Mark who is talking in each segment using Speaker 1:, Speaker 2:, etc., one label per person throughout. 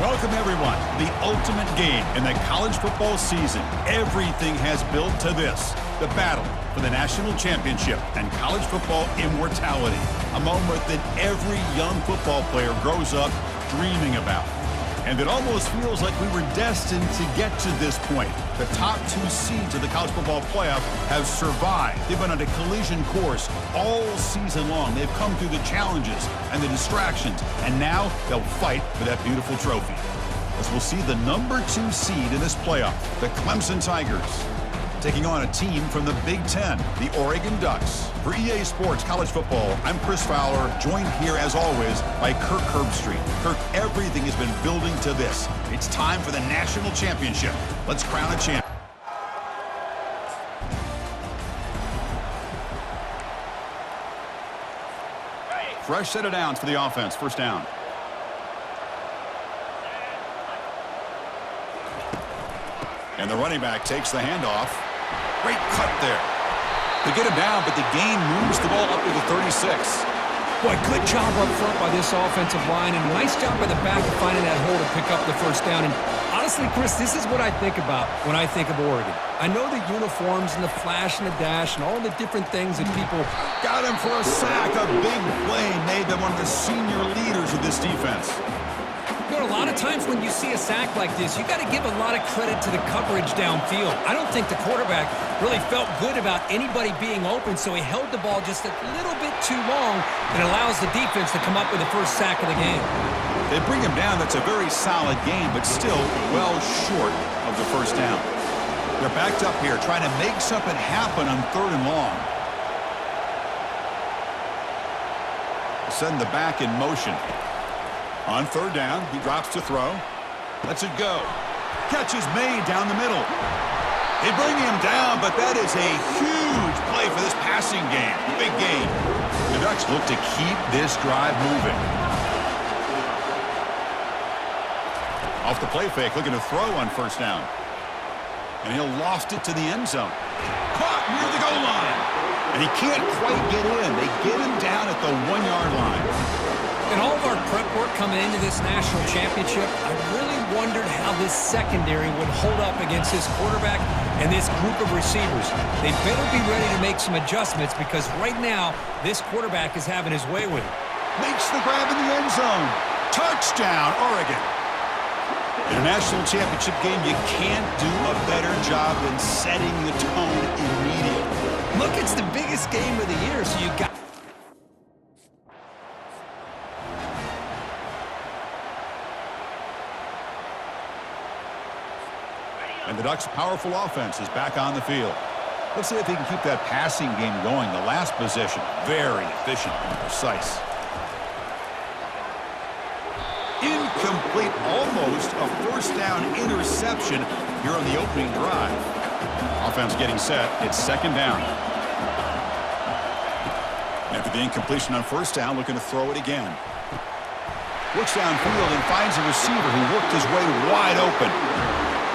Speaker 1: Welcome, everyone, to the ultimate game in the college football season. Everything has built to this, the battle for the national championship and college football immortality, a moment that every young football player grows up dreaming about. And it almost feels like we were destined to get to this point. The top two seeds of the college football playoff have survived. They've been on a collision course all season long. They've come through the challenges and the distractions, and now they'll fight for that beautiful trophy. As we'll see the number 2 seed in this playoff, the Clemson Tigers, taking on a team from the Big Ten, the Oregon Ducks. For EA Sports College Football, I'm Chris Fowler, joined here as always by Kirk Herbstreit. Kirk, everything has been building to this. It's time for the national championship. Let's crown a champ. Fresh set of downs for the offense. First down. And the running back takes the handoff. Great cut there. They get him down, but the gain moves the ball up to the 36.
Speaker 2: Boy, good job up front by this offensive line, and nice job by the back of finding that hole to pick up the first down. And honestly, Chris, this is what I think about when I think of Oregon. I know the uniforms and the flash and the dash and all the different things that people...
Speaker 1: Got him for a sack. A big play made them one of the senior leaders of this defense.
Speaker 2: You know, a lot of times when you see a sack like this, you got to give a lot of credit to the coverage downfield. I don't think the quarterback really felt good about anybody being open, so he held the ball just a little bit too long and allows the defense to come up with the first sack of the game.
Speaker 1: They bring him down. That's a very solid game, but still well short of the first down. They're backed up here trying to make something happen on 3rd and long. Send the back in motion. On 3rd down, he drops to throw. Lets it go. Catch is made down the middle. They bring him down, but that is a huge play for this passing game. Big game. The Ducks look to keep this drive moving. Off the play fake, looking to throw on 1st down. And he'll loft it to the end zone. Caught near the goal line. And he can't quite get in. They get him down at the 1-yard line.
Speaker 2: In all of our prep work coming into this national championship, I really wondered how this secondary would hold up against this quarterback and this group of receivers. They better be ready to make some adjustments because right now, this quarterback is having his way with it.
Speaker 1: Makes the grab in the end zone. Touchdown, Oregon. In a national championship game, you can't do a better job than setting the tone immediately.
Speaker 2: Look, it's the biggest game of the year, so you got...
Speaker 1: And the Ducks' powerful offense is back on the field. Let's see if they can keep that passing game going. The last possession, very efficient and precise. Incomplete, almost a 1st down interception here on the opening drive. Offense getting set. It's 2nd down. After the incompletion on 1st down, looking to throw it again. Looks downfield and finds a receiver who worked his way wide open.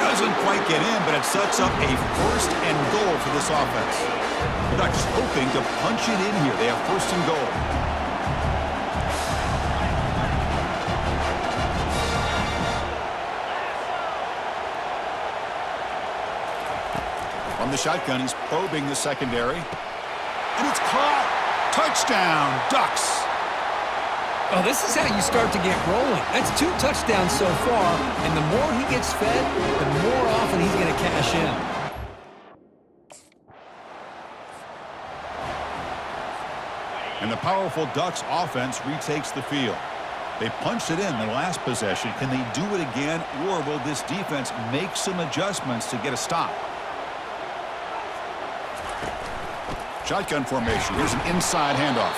Speaker 1: Doesn't quite get in, but it sets up a 1st and goal for this offense. The Ducks hoping to punch it in here. They have 1st and goal. From the shotgun, he's probing the secondary. And it's caught. Touchdown, Ducks.
Speaker 2: Oh, this is how you start to get rolling. That's 2 touchdowns so far, and the more he gets fed, the more often he's going to cash in.
Speaker 1: And the powerful Ducks offense retakes the field. They punched it in the last possession. Can they do it again, or will this defense make some adjustments to get a stop? Shotgun formation. Here's an inside handoff.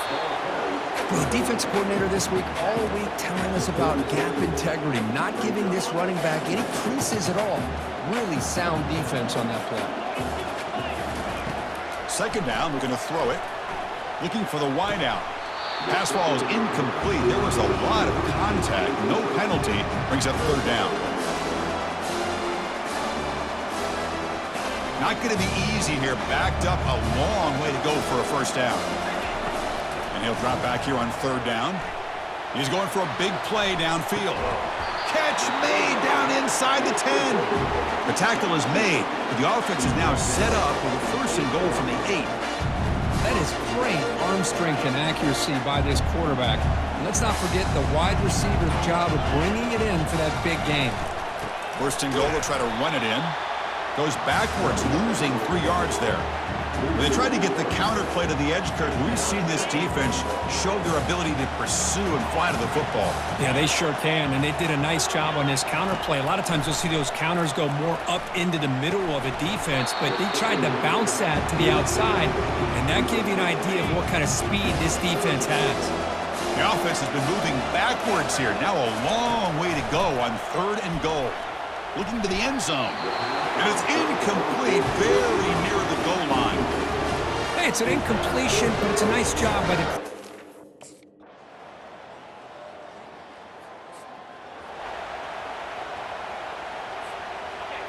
Speaker 2: The defense coordinator this week, all week, telling us about gap integrity, not giving this running back any creases at all. Really sound defense on that play.
Speaker 1: 2nd down, looking to throw it. Looking for the wide out. Pass ball is incomplete. There was a lot of contact. No penalty. Brings up 3rd down. Not going to be easy here. Backed up a long way to go for a 1st down. And he'll drop back here on 3rd down. He's going for a big play downfield. Catch made down inside the 10. The tackle is made, but the offense is now set up with a 1st and goal from the 8.
Speaker 2: That is great arm strength and accuracy by this quarterback. And let's not forget the wide receiver's job of bringing it in for that big game.
Speaker 1: 1st and goal, they'll try to run it in. Goes backwards, losing 3 yards there. When they tried to get the counter play to the edge, Kurt, we've seen this defense show their ability to pursue and fly to the football.
Speaker 2: Yeah, they sure can, and they did a nice job on this counter play. A lot of times you'll see those counters go more up into the middle of a defense, but they tried to bounce that to the outside, and that gave you an idea of what kind of speed this defense has.
Speaker 1: The offense has been moving backwards here. Now a long way to go on 3rd and goal. Looking to the end zone. And it's incomplete, very near the goal line.
Speaker 2: Hey, it's an incompletion, but it's a nice job by the...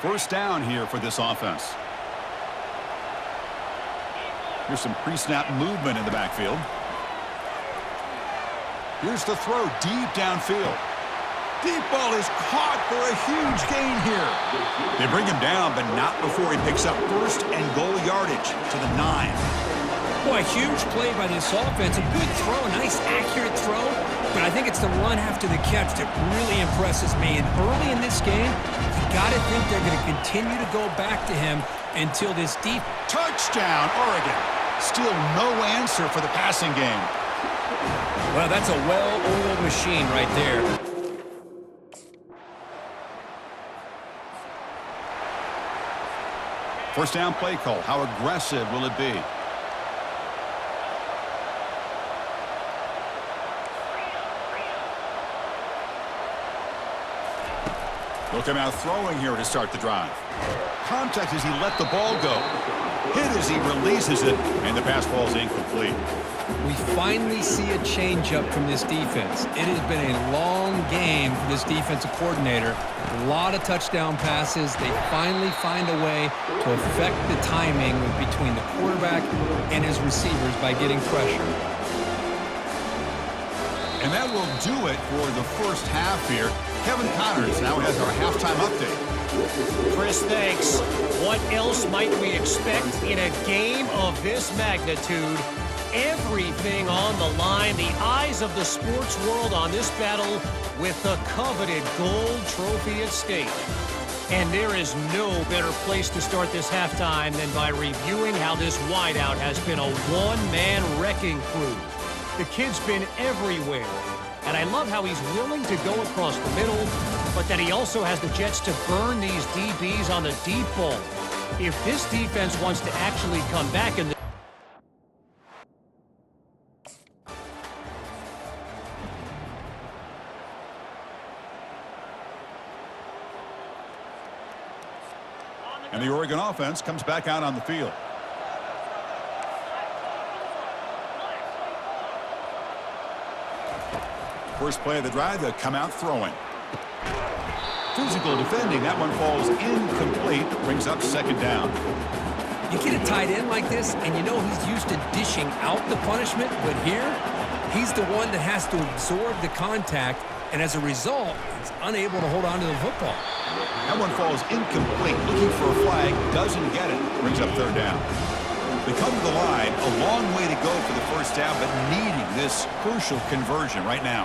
Speaker 1: First down here for this offense. Here's some pre-snap movement in the backfield. Here's the throw deep downfield. Deep ball is caught for a huge gain here. They bring him down, but not before he picks up 1st and goal yardage to the 9.
Speaker 2: Boy, a huge play by this offense. A good throw, a nice accurate throw, but I think it's the run after the catch that really impresses me. And early in this game, you got to think they're going to continue to go back to him until this deep...
Speaker 1: Touchdown, Oregon. Still no answer for the passing game.
Speaker 2: Well, that's a well-oiled machine right there.
Speaker 1: First down play call. How aggressive will it be? They'll come out throwing here to start the drive. Contact as he let the ball go. Hit as he releases it, and the pass falls incomplete.
Speaker 2: We finally see a changeup from this defense. It has been a long game for this defensive coordinator. A lot of touchdown passes. They finally find a way to affect the timing between the quarterback and his receivers by getting pressure.
Speaker 1: And that will do it for the first half here. Kevin Connors now has our halftime update.
Speaker 3: Chris, thanks. What else might we expect in a game of this magnitude? Everything on the line, the eyes of the sports world on this battle with the coveted gold trophy at stake. And there is no better place to start this halftime than by reviewing how this wideout has been a one-man wrecking crew. The kid's been everywhere, and I love how he's willing to go across the middle, but that he also has the jets to burn these DBs on the deep ball. If this defense wants to actually come back in the
Speaker 1: And the Oregon offense comes back out on the field. First play of the drive, they'll come out throwing. Physical defending, that one falls incomplete, brings up 2nd down.
Speaker 2: You get a tight end like this, and you know he's used to dishing out the punishment, but here, he's the one that has to absorb the contact, and as a result, he's unable to hold on to the football.
Speaker 1: That one falls incomplete, looking for a flag, doesn't get it, brings up 3rd down. They come to the line, a long way to go for the first down, but needing this crucial conversion right now.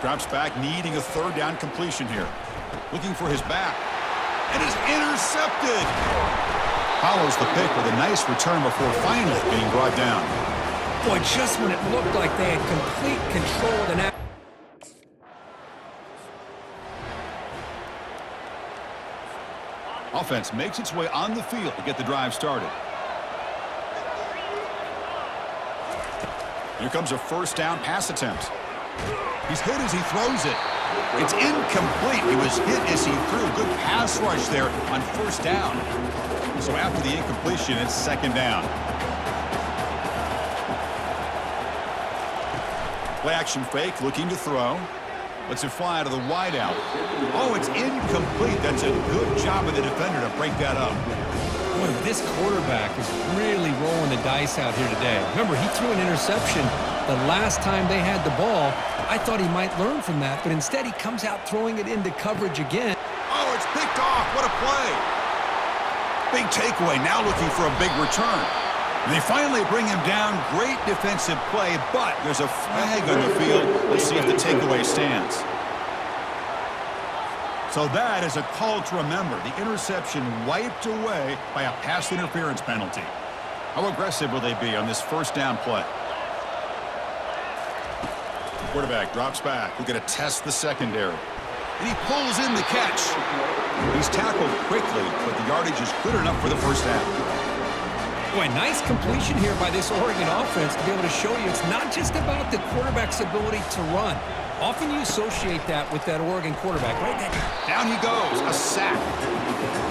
Speaker 1: Drops back, needing a 3rd down completion here. Looking for his back. And is intercepted. Follows the pick with a nice return before finally being brought down.
Speaker 2: Boy, just when it looked like they had complete control of the net.
Speaker 1: Offense makes its way on the field to get the drive started. Here comes a first down pass attempt. He's hit as he throws it. It's incomplete. He was hit as he threw. Good pass rush there on first down. So after the incompletion, it's 2nd down. Play action fake, looking to throw. Lets it fly out of the wideout. Oh, it's incomplete. That's a good job of the defender to break that up.
Speaker 2: Boy, this quarterback is really rolling the dice out here today. Remember, he threw an interception The last time they had the ball, I thought he might learn from that, but instead he comes out throwing it into coverage again.
Speaker 1: Oh, it's picked off. What a play. Big takeaway, now looking for a big return. And they finally bring him down. Great defensive play, but there's a flag on the field. Let's see if the takeaway stands. So that is a call to remember. The interception wiped away by a pass interference penalty. How aggressive will they be on this first down play? Quarterback drops back. We're going to test the secondary. And he pulls in the catch. He's tackled quickly, but the yardage is good enough for the first down.
Speaker 2: Boy, nice completion here by this Oregon offense to be able to show you it's not just about the quarterback's ability to run. Often you associate that with that Oregon quarterback, right?
Speaker 1: Down he goes, a sack.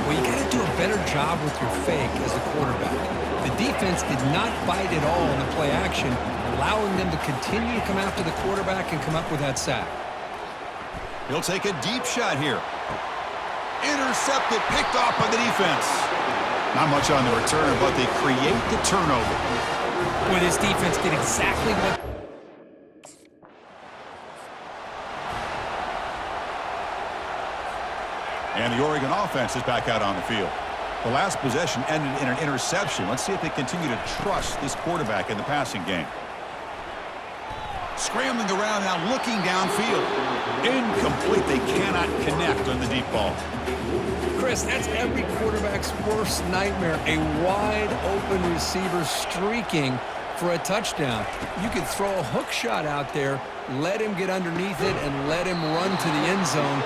Speaker 2: Well, you got to do a better job with your fake as a quarterback. The defense did not bite at all in the play action, allowing them to continue to come after the quarterback and come up with that sack.
Speaker 1: He'll take a deep shot here. Intercepted, picked off by the defense. Not much on the return, but they create the turnover.
Speaker 2: Boy, this defense did exactly what...
Speaker 1: And the Oregon offense is back out on the field. The last possession ended in an interception. Let's see if they continue to trust this quarterback in the passing game. Scrambling around now, looking downfield. Incomplete. They cannot connect on the deep ball.
Speaker 2: Chris, that's every quarterback's worst nightmare. A wide-open receiver streaking for a touchdown. You could throw a hook shot out there, let him get underneath it, and let him run to the end zone.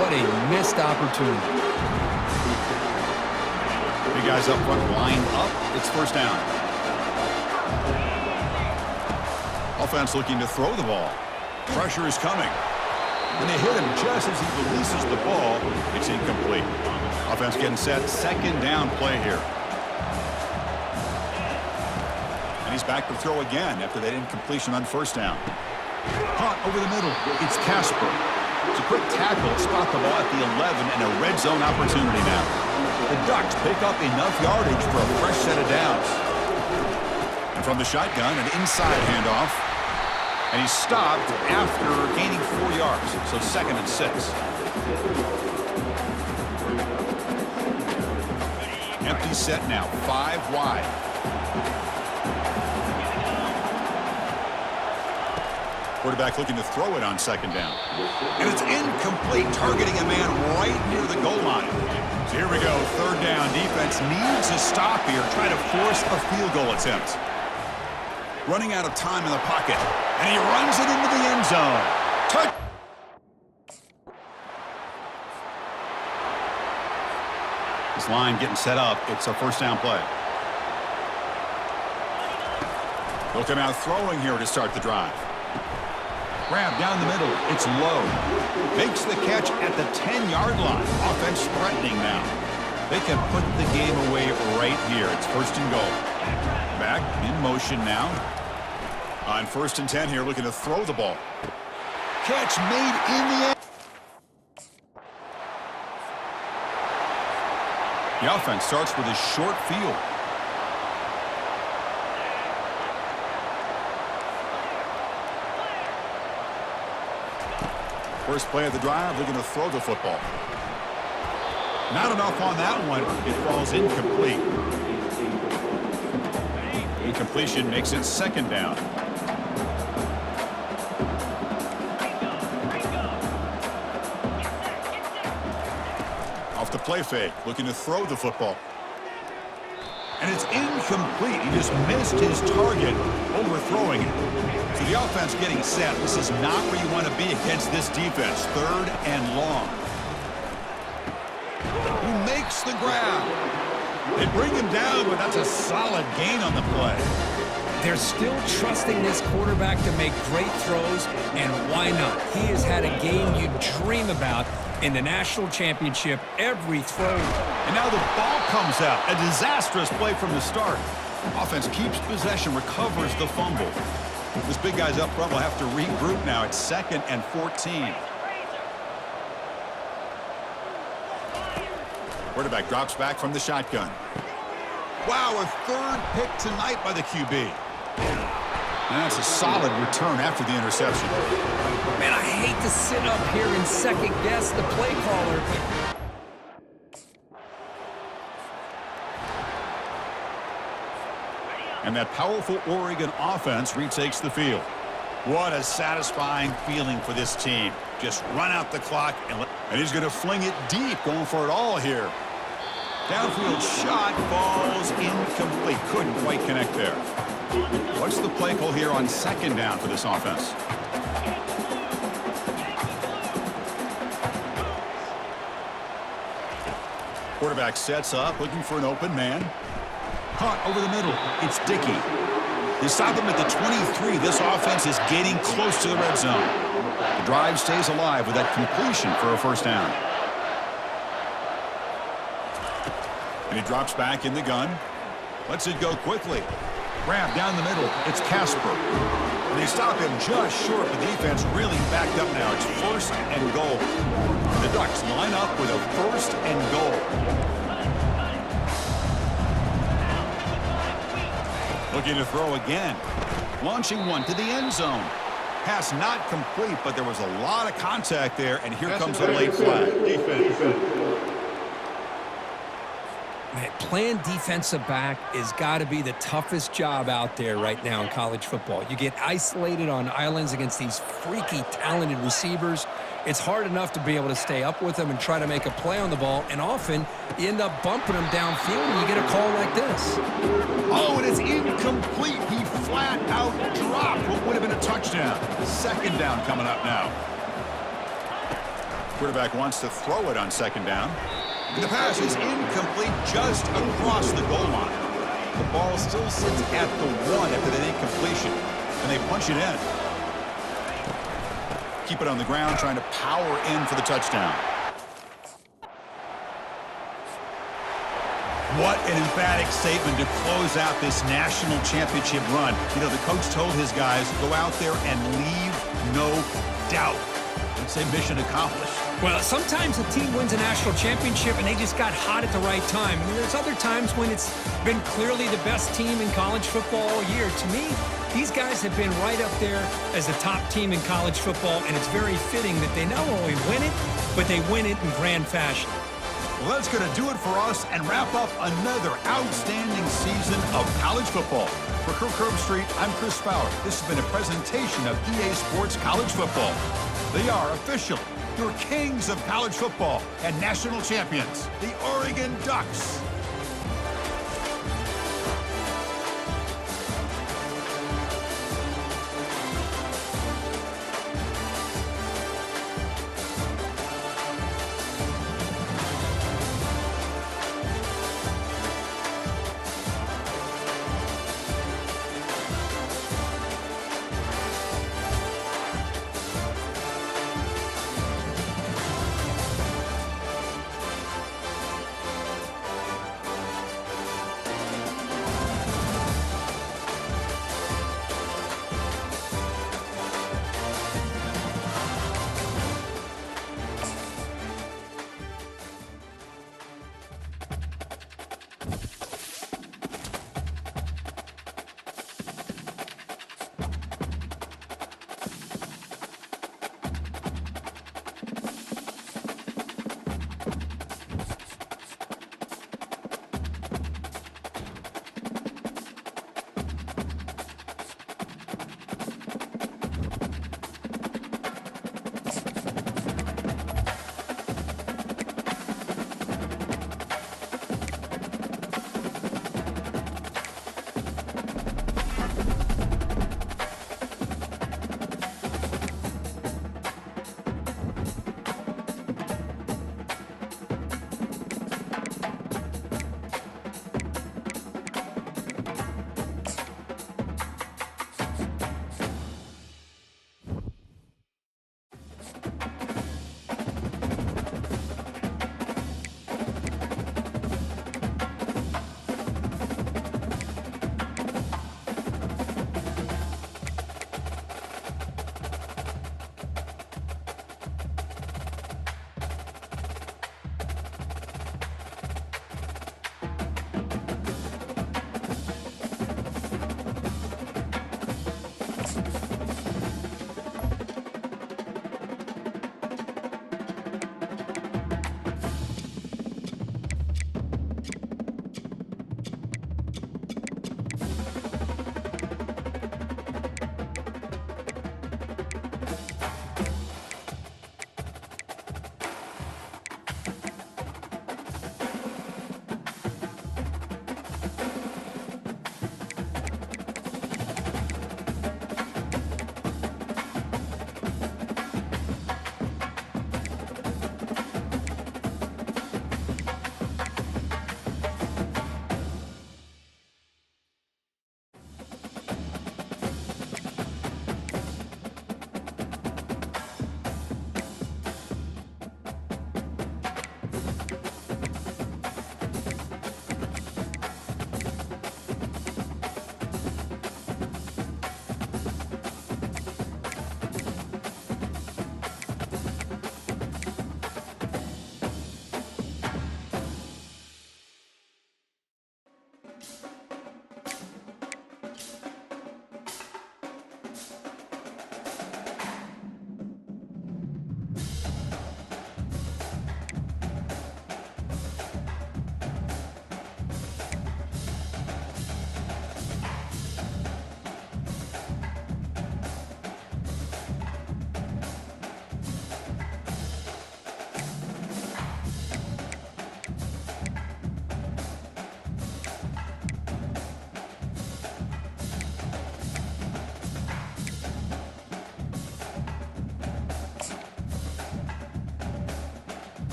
Speaker 2: What a missed opportunity.
Speaker 1: Big guys up front, lined up. It's first down. Offense looking to throw the ball. Pressure is coming. When they hit him just as he releases the ball, it's incomplete. Offense getting set. Second down play here. And he's back to throw again after that incompletion on first down. Caught over the middle. It's Casper. It's a quick tackle. Spot the ball at the 11 and a red zone opportunity now. The Ducks pick up enough yardage for a fresh set of downs. And from the shotgun, an inside handoff. And he's stopped after gaining 4 yards. So 2nd and 6. Empty set now. 5 wide. Quarterback looking to throw it on second down. And it's incomplete, targeting a man right near the goal line. So here we go, third down. Defense needs a stop here, try to force a field goal attempt. Running out of time in the pocket. And he runs it into the end zone. Touch. This line getting set up. It's a first down play. They'll come out throwing here to start the drive. Grab down the middle. It's low. Makes the catch at the 10-yard line. Offense threatening now. They can put the game away right here. It's first and goal. Back in motion now. On 1st and 10 here, looking to throw the ball. Catch made in the end. The offense starts with a short field. First play of the drive, looking to throw the football. Not enough on that one. It falls incomplete. Incompletion makes it second down. Off the play fake, looking to throw the football. And it's incomplete. He just missed his target, overthrowing it. So the offense getting set. This is not where you want to be against this defense. 3rd and long. He makes the grab. They bring him down, but that's a solid gain on the play.
Speaker 2: They're still trusting this quarterback to make great throws, and why not? He has had a game you dream about in the national championship, every throw.
Speaker 1: And now the ball comes out. A disastrous play from the start. Offense keeps possession, recovers the fumble. This big guy's up front will have to regroup now. It's 2nd and 14. Quarterback drops back from the shotgun. Wow, a 3rd pick tonight by the QB. And that's a solid return after the interception.
Speaker 2: Man, I hate to sit up here and second guess the play caller, but
Speaker 1: and that powerful Oregon offense retakes the field. What a satisfying feeling for this team. Just run out the clock, and he's going to fling it deep, going for it all here. Downfield shot falls incomplete. Couldn't quite connect there. What's the play call here on second down for this offense? Quarterback sets up, looking for an open man. Caught over the middle. It's Dickey. They stop him at the 23. This offense is getting close to the red zone. The drive stays alive with that completion for a first down. And he drops back in the gun. Lets it go quickly. Grab down the middle. It's Casper. And they stop him just short. The defense really backed up now. It's first and goal. The Ducks line up with a first and goal. Looking to throw again. Launching one to the end zone. Pass not complete, but there was a lot of contact there, and here comes a late flag.
Speaker 2: man, playing defensive back has got to be the toughest job out there right now in college football. You get isolated on islands against these freaky, talented receivers. It's hard enough to be able to stay up with them and try to make a play on the ball, and often you end up bumping them downfield and you get a call like this.
Speaker 1: Oh, and it's incomplete. He flat out dropped what would have been a touchdown. Second down coming up now. Quarterback wants to throw it on second down. And the pass is incomplete just across the goal line. The ball still sits at the 1 after that incompletion, and they punch it in. Keep it on the ground, trying to power in for the touchdown. What an emphatic statement to close out this national championship run. You know, the coach told his guys, go out there and leave no doubt. Let's say mission accomplished.
Speaker 2: Well, sometimes a team wins a national championship and they just got hot at the right time. I mean, there's other times when it's been clearly the best team in college football all year. To me, these guys have been right up there as the top team in college football, and it's very fitting that they not only win it, but they win it in grand fashion.
Speaker 1: Well, that's going to do it for us and wrap up another outstanding season of college football. For Kirk Herbstreit, I'm Chris Fowler. This has been a presentation of EA Sports College Football. They are officially your kings of college football and national champions, the Oregon Ducks.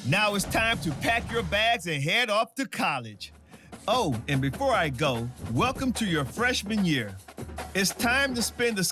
Speaker 4: Now it's time to pack your bags and head off to college. Oh, and before I go, welcome to your freshman year. It's time to spend the